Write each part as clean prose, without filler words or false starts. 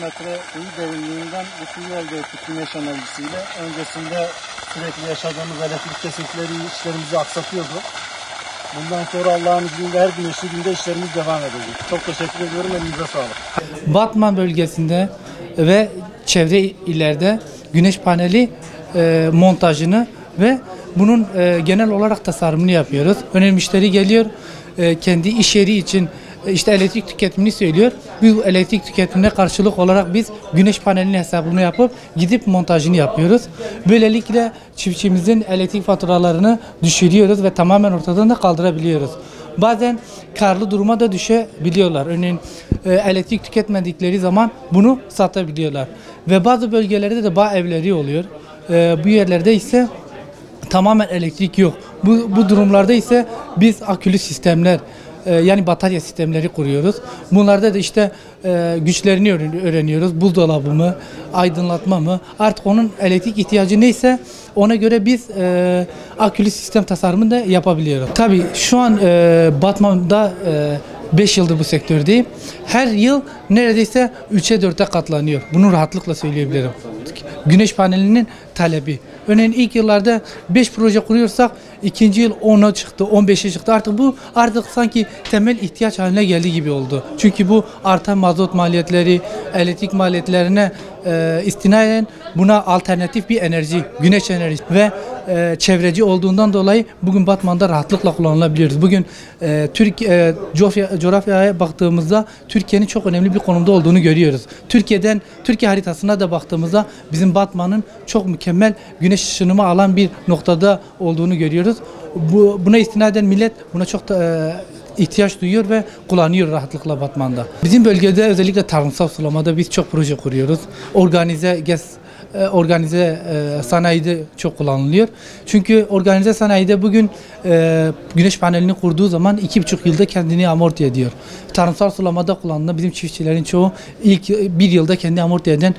Metre kuyu derinliğinden bu suyu elde ettik güneş enerjisiyle. Öncesinde sürekli yaşadığımız elektrik kesintileri işlerimizi aksatıyordu. Bundan sonra Allah'ın izniyle her güneşli günde işlerimiz devam edecek. Çok teşekkür ediyorum. Elinize sağlık. Batman bölgesinde ve çevre illerde güneş paneli montajını ve bunun genel olarak tasarımını yapıyoruz. Örneğin müşteri geliyor, kendi iş yeri için işte elektrik tüketimini söylüyor. Bu elektrik tüketimine karşılık olarak biz güneş panelinin hesabını yapıp gidip montajını yapıyoruz. Böylelikle çiftçimizin elektrik faturalarını düşürüyoruz ve tamamen ortadan da kaldırabiliyoruz. Bazen karlı duruma da düşebiliyorlar. Örneğin elektrik tüketmedikleri zaman bunu satabiliyorlar. Ve bazı bölgelerde de bağ evleri oluyor. Bu yerlerde ise tamamen elektrik yok. Bu durumlarda ise biz akülü sistemler, yani batarya sistemleri kuruyoruz. Bunlarda da işte güçlerini öğreniyoruz. Buzdolabı mı, aydınlatma mı? Artık onun elektrik ihtiyacı neyse ona göre biz akülü sistem tasarımını da yapabiliyoruz. Tabii şu an Batman'da 5 yıldır bu sektördeyim. Her yıl neredeyse 3'e 4'e katlanıyor. Bunu rahatlıkla söyleyebilirim. Güneş panelinin talebi. Örneğin ilk yıllarda 5 proje kuruyorsak ikinci yıl 10'a çıktı, 15'e çıktı. Artık sanki temel ihtiyaç haline geldiği gibi oldu. Çünkü bu artan mazot maliyetleri, elektrik maliyetlerine istinaden buna alternatif bir enerji, güneş enerjisi ve çevreci olduğundan dolayı bugün Batman'da rahatlıkla kullanılabiliyoruz. Bugün Türkiye coğrafyaya baktığımızda Türkiye'nin çok önemli bir konumda olduğunu görüyoruz. Türkiye haritasına da baktığımızda bizim Batman'ın çok mükemmel güneş ışınımı alan bir noktada olduğunu görüyoruz. Buna istinaden millet buna çok ihtiyaç duyuyor ve kullanıyor rahatlıkla Batman'da. Bizim bölgede özellikle tarımsal sulamada biz çok proje kuruyoruz. Organize sanayide çok kullanılıyor. Çünkü organize sanayide bugün güneş panelini kurduğu zaman 2,5 yılda kendini amorti ediyor. Tarımsal sulamada kullanılan bizim çiftçilerin çoğu ilk 1 yılda kendi amorti eden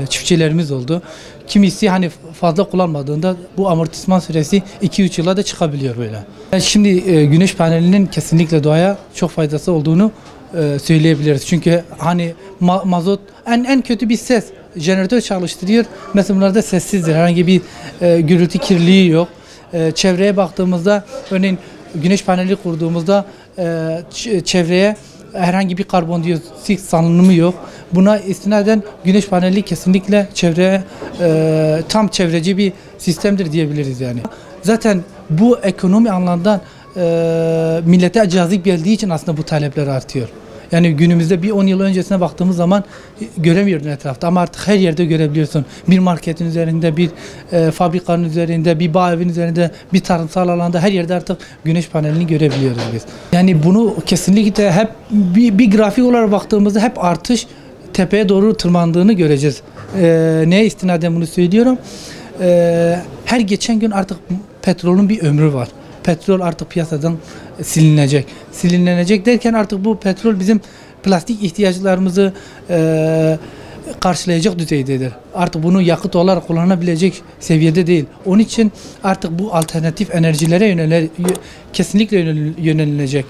çiftçilerimiz oldu. Kimisi hani fazla kullanmadığında bu amortisman süresi 2-3 yıla da çıkabiliyor böyle. Şimdi güneş panelinin kesinlikle doğaya çok faydası olduğunu söyleyebiliriz. Çünkü hani mazot en kötü bir ses. Jeneratör çalıştırıyor. Mesela bunlarda sessizdir. Herhangi bir gürültü kirliliği yok. Çevreye baktığımızda örneğin güneş paneli kurduğumuzda çevreye herhangi bir karbondioksit salınımı yok. Buna istinaden güneş paneli kesinlikle çevreye tam çevreci bir sistemdir diyebiliriz yani. Zaten bu ekonomi anlamda millete cazip geldiği için aslında bu talepler artıyor. Yani günümüzde bir 10 yıl öncesine baktığımız zaman göremiyordun etrafta ama artık her yerde görebiliyorsun. Bir marketin üzerinde, bir fabrikanın üzerinde, bir bağ evinin üzerinde, bir tarımsal alanda her yerde artık güneş panelini görebiliyoruz biz. Yani bunu kesinlikle hep bir grafik olarak baktığımızda hep artış tepeye doğru tırmandığını göreceğiz. Neye istinaden bunu söylüyorum? Her geçen gün artık petrolün bir ömrü var. Petrol artık piyasadan silinecek. Silinecek derken artık bu petrol bizim plastik ihtiyaçlarımızı karşılayacak düzeydedir. Artık bunu yakıt olarak kullanabilecek seviyede değil. Onun için artık bu alternatif enerjilere kesinlikle yönelilecek.